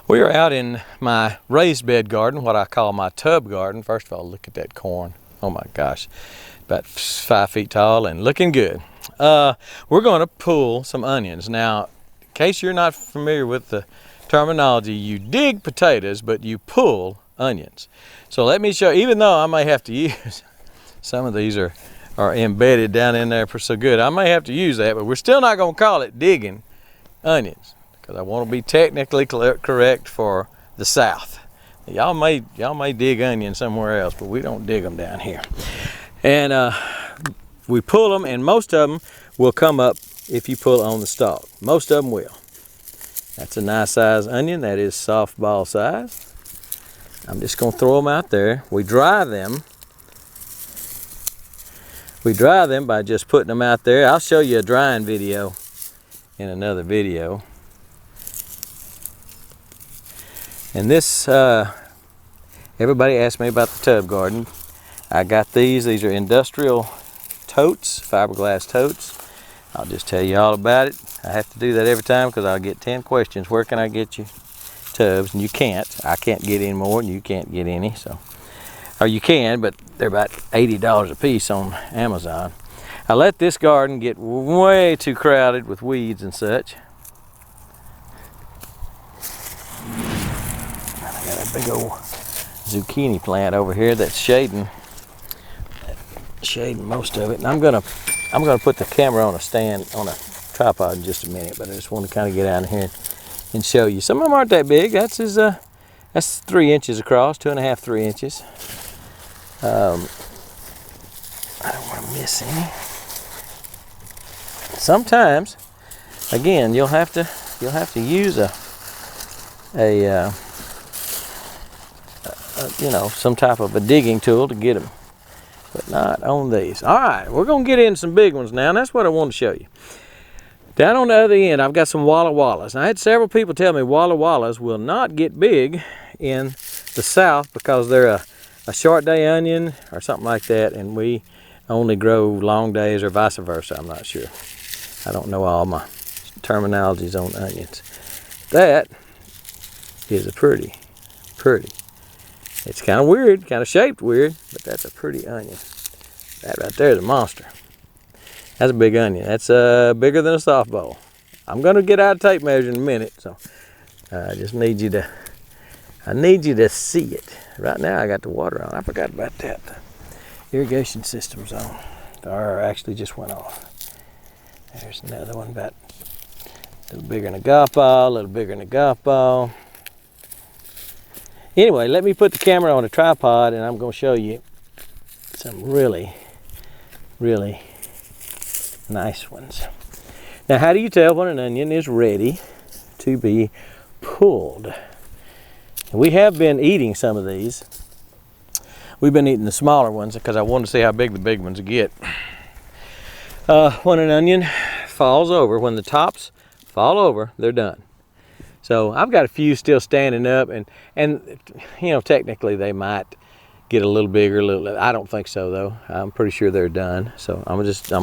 We are out in my raised bed garden, what I call my tub garden. First of all, look at that corn. Oh my gosh, about 5 feet tall and looking good. We're going to pull some onions. Now, in case you're not familiar with the terminology, you dig potatoes, but you pull onions. So let me show, even though I may have to use, some of these are embedded down in there for so good, I may have to use that, but we're still not going to call it digging onions, because I want to be technically correct for the South. Y'all may dig onions somewhere else, but we don't dig them down here. And we pull them, and most of them will come up if you pull on the stalk. Most of them will. That's a nice size onion. That is softball size. I'm just going to throw them out there. We dry them. We dry them by just putting them out there. I'll show you a drying video in another video. And this, everybody asked me about the tub garden. I got these are industrial totes, fiberglass totes. I'll just tell you all about it. I have to do that every time because I'll get 10 questions. Where can I get you tubs? And you can't. I can't get any more and you can't get any. So, or you can, but they're about $80 a piece on Amazon. I let this garden get way too crowded with weeds and such. I got a big old zucchini plant over here that's shading most of it. And I'm gonna put the camera on a stand, on a tripod in just a minute, but I just want to kind of get out of here and show you. Some of them aren't that big. That's 3 inches across, 2.5, 3 inches. I don't want to miss any. Sometimes, again, you'll have to use you know, some type of a digging tool to get them, but not on these. All right, we're gonna get in some big ones now, and that's what I want to show you. Down on the other end, I've got some 𝗛𝗨𝗚𝗘s. I had several people tell me 𝗛𝗨𝗚𝗚s will not get big in the South because they're a short day onion or something like that, and we only grow long days, or vice versa. I'm not sure. I don't know all my terminologies on onions. That is a pretty. It's kind of weird, kind of shaped weird, but that's a pretty onion. That right there is a monster. That's a big onion. That's bigger than a softball. I'm going to get out a tape measure in a minute, so I just need you to see it. Right now I got the water on. I forgot about that. The irrigation system's on. Or actually just went off. There's another one about a little bigger than a golf ball, a little bigger than a golf ball. Anyway, let me put the camera on a tripod and I'm going to show you some really, really nice ones. Now, how do you tell when an onion is ready to be pulled? We have been eating some of these. We've been eating the smaller ones because I want to see how big the big ones get. When an onion falls over, when the tops fall over, they're done. So I've got a few still standing up, and you know, technically they might get a little bigger, I don't think so though. I'm pretty sure they're done. So I'm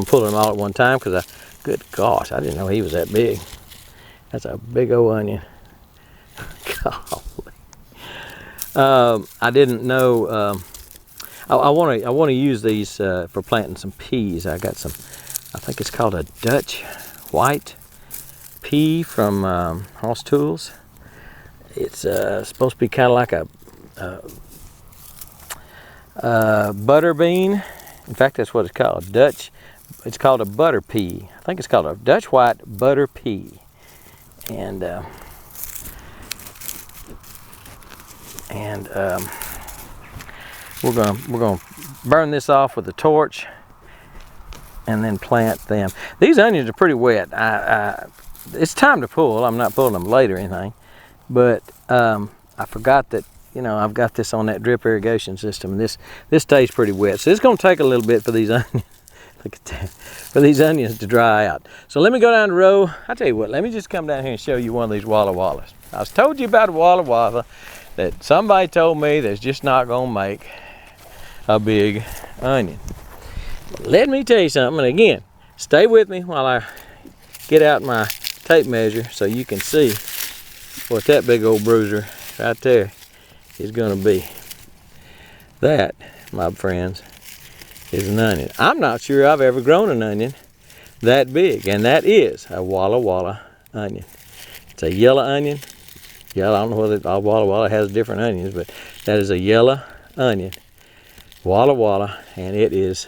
pulling them all at one time because good gosh, I didn't know he was that big. That's a big old onion. Golly. I didn't know. I want to use these for planting some peas. I got some. I think it's called a Dutch white pea from Hoss Tools. It's supposed to be kind of like a butter bean. In fact, that's what it's called. It's called a butter pea. I think it's called a Dutch white butter pea. And we're gonna burn this off with a torch and then plant them. These onions are pretty wet. It's time to pull. I'm not pulling them late or anything, but I forgot that, you know, I've got this on that drip irrigation system. This stays pretty wet, so it's going to take a little bit for these onions. Look at that, for these onions to dry out. So let me go down the row. I tell you what, let me just come down here and show you one of these 𝗛𝗨𝗚𝗚s. I was told you about a 𝗛𝗨𝗚𝗚 that somebody told me that's just not going to make a big onion. Let me tell you something, and again, stay with me while I get out my tape measure so you can see what that big old bruiser right there is going to be. That, my friends, is an onion. I'm not sure I've ever grown an onion that big, and that is a Walla Walla onion. It's a yellow onion. Yellow, I don't know whether Walla Walla has different onions, but that is a yellow onion, Walla Walla, and it is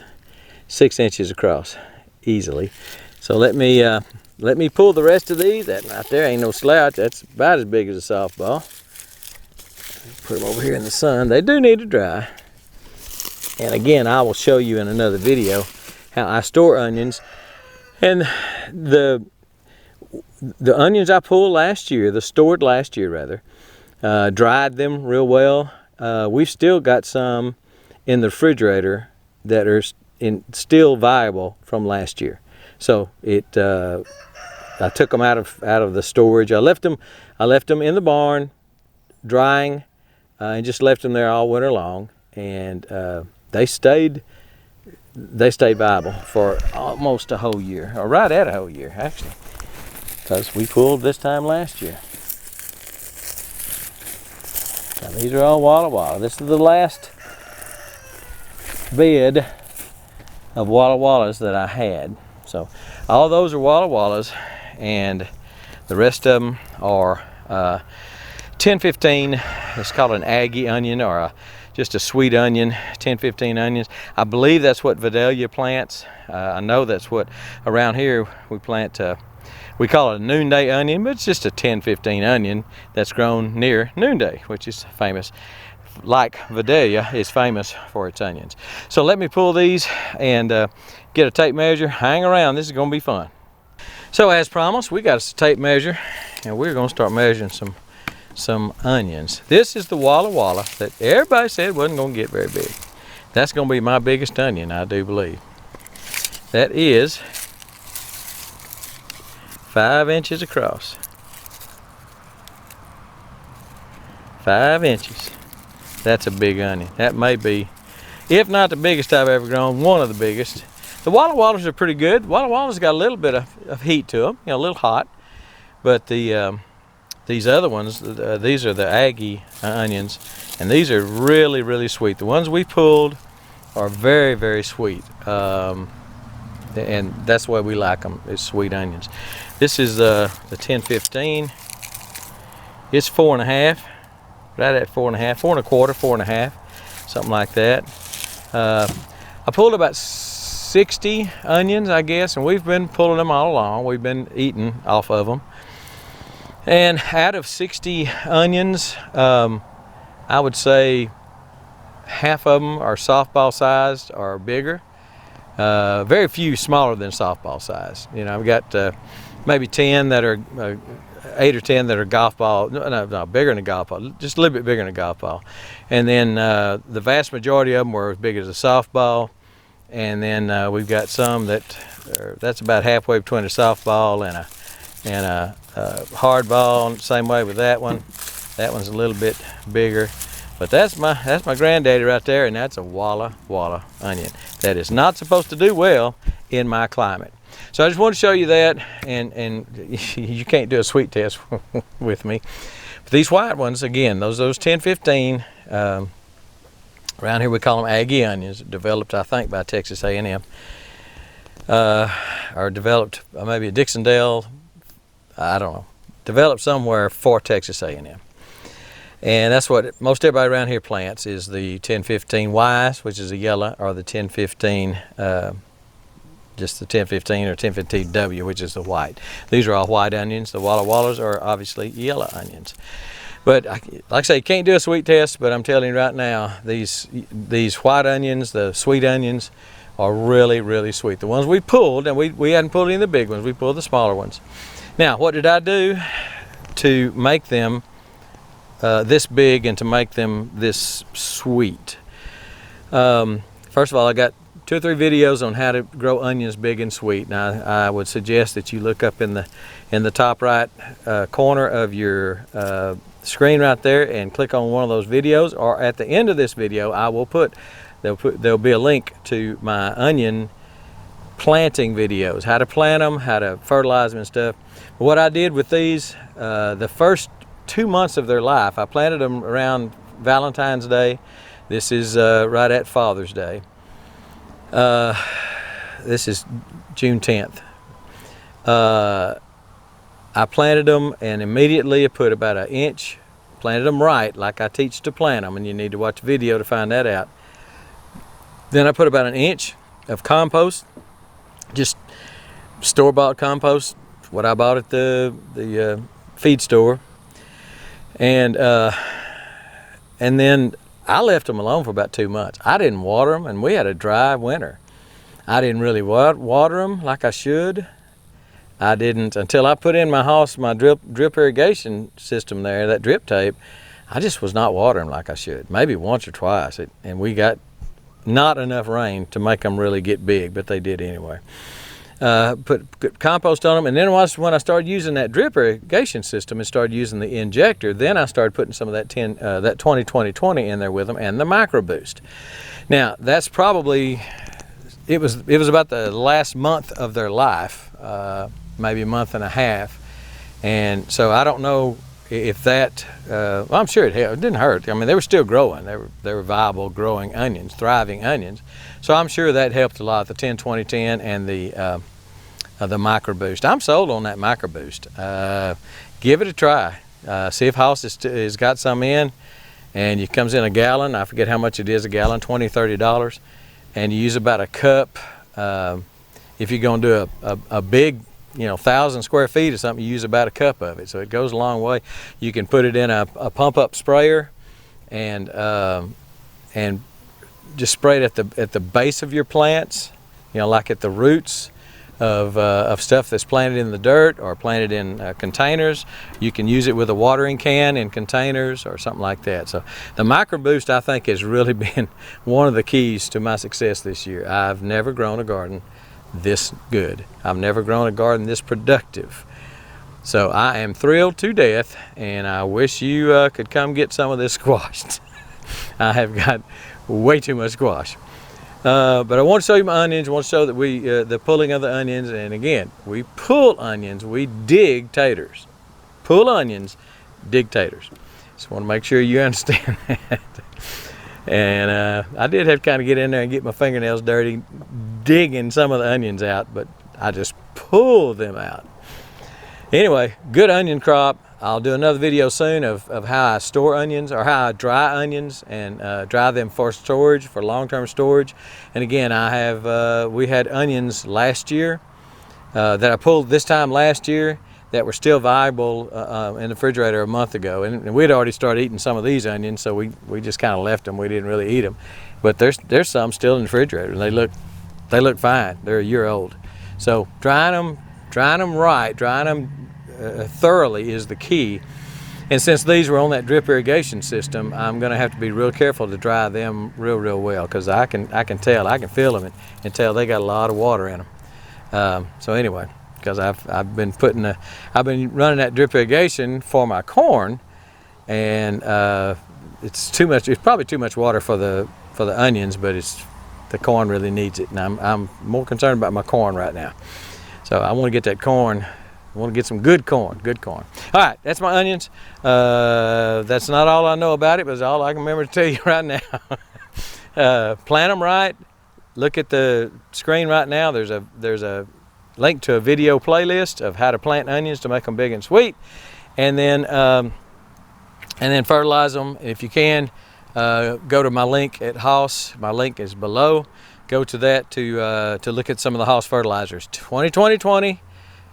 6 inches across easily. So let me pull the rest of these. That right there ain't no slouch. That's about as big as a softball. Put them over here in the sun. They do need to dry. And again, I will show you in another video how I store onions. And the onions I pulled last year, stored last year rather, dried them real well. We've still got some in the refrigerator that are still viable from last year. So I took them out of the storage. I left them in the barn, drying, and just left them there all winter long. And they stayed viable for almost a whole year, or right at a whole year actually, because we pulled this time last year. Now these are all Walla Walla. This is the last bed of Walla Wallas that I had. So all those are Walla Wallas, and the rest of them are 1015. It's called an Aggie onion, or just a sweet onion, 1015 onions. I believe that's what 𝗛𝗨𝗚𝗘 plants. I know that's what around here we plant. We call it a noonday onion, but it's just a 1015 onion that's grown near noonday, which is famous. Like 𝗛𝗨𝗚𝗘 is famous for its onions. So let me pull these and get a tape measure. Hang around, this is going to be fun. So as promised, we got a tape measure, and we're going to start measuring some onions. This is the Walla Walla that everybody said wasn't going to get very big. That's going to be my biggest onion, I do believe. That is 5 inches across. 5 inches. That's a big onion. That may be, if not the biggest I've ever grown, one of the biggest. The Walla Wallas are pretty good. Walla Wallas got a little bit of heat to them, a little hot. But these other ones, these are the Aggie onions, and these are really, really sweet. The ones we pulled are very, very sweet, and that's the way we like them, is sweet onions. This is the 1015. It's 4.5, right at 4.5, 4.25, 4.5, something like that. I pulled about 60 onions, I guess, and we've been pulling them all along. We've been eating off of them. And out of 60 onions, I would say half of them are softball sized or bigger. Very few smaller than softball size. I've got maybe 10 that are 8 or 10 that are golf ball. No, bigger than a golf ball. Just a little bit bigger than a golf ball. And then the vast majority of them were as big as a softball. And then we've got some that's about halfway between a softball and a hard ball. Same way with that one. That one's a little bit bigger. But that's my granddaddy right there, and that's a Walla Walla onion. That is not supposed to do well in my climate. So I just want to show you that, and you can't do a sweet test with me. But these white ones, again, those 1015, around here we call them Aggie onions, developed I think by Texas A&M, or developed maybe at Dixondale, I don't know, developed somewhere for Texas A&M. And that's what most everybody around here plants, is the 1015 Ys, which is a yellow, or the 1015, just the 1015 or 1015 W, which is the white. These are all white onions. The Walla Wallas are obviously yellow onions. But like I say, you can't do a sweet test, but I'm telling you right now, these white onions, the sweet onions, are really, really sweet. The ones we pulled, and we hadn't pulled any of the big ones, we pulled the smaller ones. Now, what did I do to make them this big and to make them this sweet? First of all, I got 2 or 3 videos on how to grow onions big and sweet. Now, I would suggest that you look up in the top right corner of your screen right there and click on one of those videos, or at the end of this video I will there'll be a link to my onion planting videos, how to plant them, how to fertilize them and stuff. But what I did with these, the first 2 months of their life. I planted them around Valentine's Day. This is right at Father's Day. This is June 10th. I planted them, and immediately I put about 1 inch, planted them right, like I teach to plant them, and you need to watch the video to find that out. Then I put about 1 inch of compost, just store-bought compost, what I bought at the feed store, and then I left them alone for about 2 months. I didn't water them, and we had a dry winter. I didn't really water them like I should. I didn't, until I put in my house, my drip irrigation system there, that drip tape, I just was not watering like I should. Maybe once or twice, and we got not enough rain to make them really get big, but they did anyway. Put compost on them, and then when I started using that drip irrigation system and started using the injector, then I started putting some of that 20-20-20 in there with them, and the Micro Boost. Now that's probably, it was about the last month of their life, maybe a month and a half, and so I don't know if that, well, I'm sure it didn't hurt. I mean, they were still growing. They were viable, growing onions, thriving onions. So I'm sure that helped a lot, the 10-20-10 and the Micro Boost. I'm sold on that Micro Boost. Give it a try. See if House has got some in, and it comes in a gallon. I forget how much it is a gallon, $20, $30, and you use about a cup. If you're going to do a big, 1,000 square feet or something, you use about a cup of it, so it goes a long way. You can put it in a pump-up sprayer, and just spray it at the base of your plants, like at the roots of stuff that's planted in the dirt or planted in containers. You can use it with a watering can in containers or something like that. So the Micro Boost, I think, has really been one of the keys to my success this year. I've never grown a garden this good. I've never grown a garden this productive. So I am thrilled to death, and I wish you could come get some of this squash. I have got way too much squash. But I want to show you my onions. I want to show that the pulling of the onions, and again, we pull onions, we dig taters. Pull onions, dig taters. Just want to make sure you understand that. And I did have to kind of get in there and get my fingernails dirty digging some of the onions out, but I just pulled them out. Anyway, good onion crop. I'll do another video soon of how I store onions, or how I dry onions and dry them for storage, for long-term storage. And again, we had onions last year that I pulled this time last year that were still viable in the refrigerator a month ago. And we'd already started eating some of these onions, so we just kind of left them. We didn't really eat them. But there's some still in the refrigerator, and they look fine. They're a year old. So drying them right, drying them thoroughly is the key. And since these were on that drip irrigation system, I'm going to have to be real careful to dry them real well, because I can feel them and tell they got a lot of water in them. So anyway, because I've been running that drip irrigation for my corn, and it's too much. It's probably too much water for the onions, but the corn really needs it, and I'm more concerned about my corn right now. So I want to get that corn. I want to get some good corn, All right, that's my onions. That's not all I know about it, but it's all I can remember to tell you right now. Plant them right. Look at the screen right now. There's a link to a video playlist of how to plant onions to make them big and sweet, and then fertilize them if you can. Go to my link at Haas. My link is below. Go to that to look at some of the Haas fertilizers. 20-20-20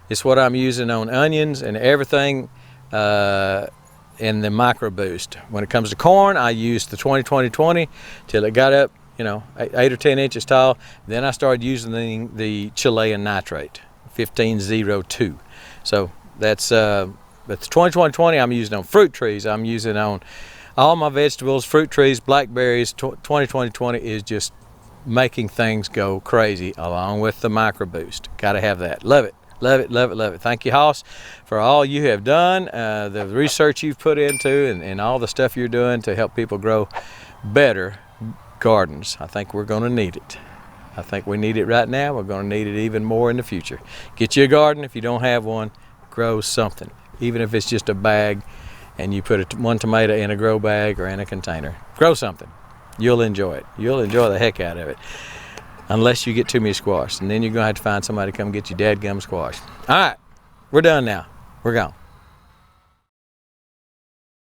is what I'm using on onions and everything in the Micro Boost. When it comes to corn, I used the 20-20-20 till it got up, 8 or 10 inches tall. Then I started using the Chilean nitrate, 1502. So that's but the 20-20-20 I'm using on fruit trees. I'm using on all my vegetables, fruit trees, blackberries. 20-20-20 is just making things go crazy, along with the Micro Boost. Got to have that. Love it. Love it, love it, love it. Thank you, Haas, for all you have done, the research you've put into, and all the stuff you're doing to help people grow better gardens. I think we're going to need it. I think we need it right now. We're going to need it even more in the future. Get you a garden. If you don't have one, grow something, even if it's just a bag, and you put one tomato in a grow bag or in a container. Grow something. You'll enjoy it. You'll enjoy the heck out of it. Unless you get too many squash, and then you're going to have to find somebody to come get you dadgum squash. All right, we're done now. We're gone.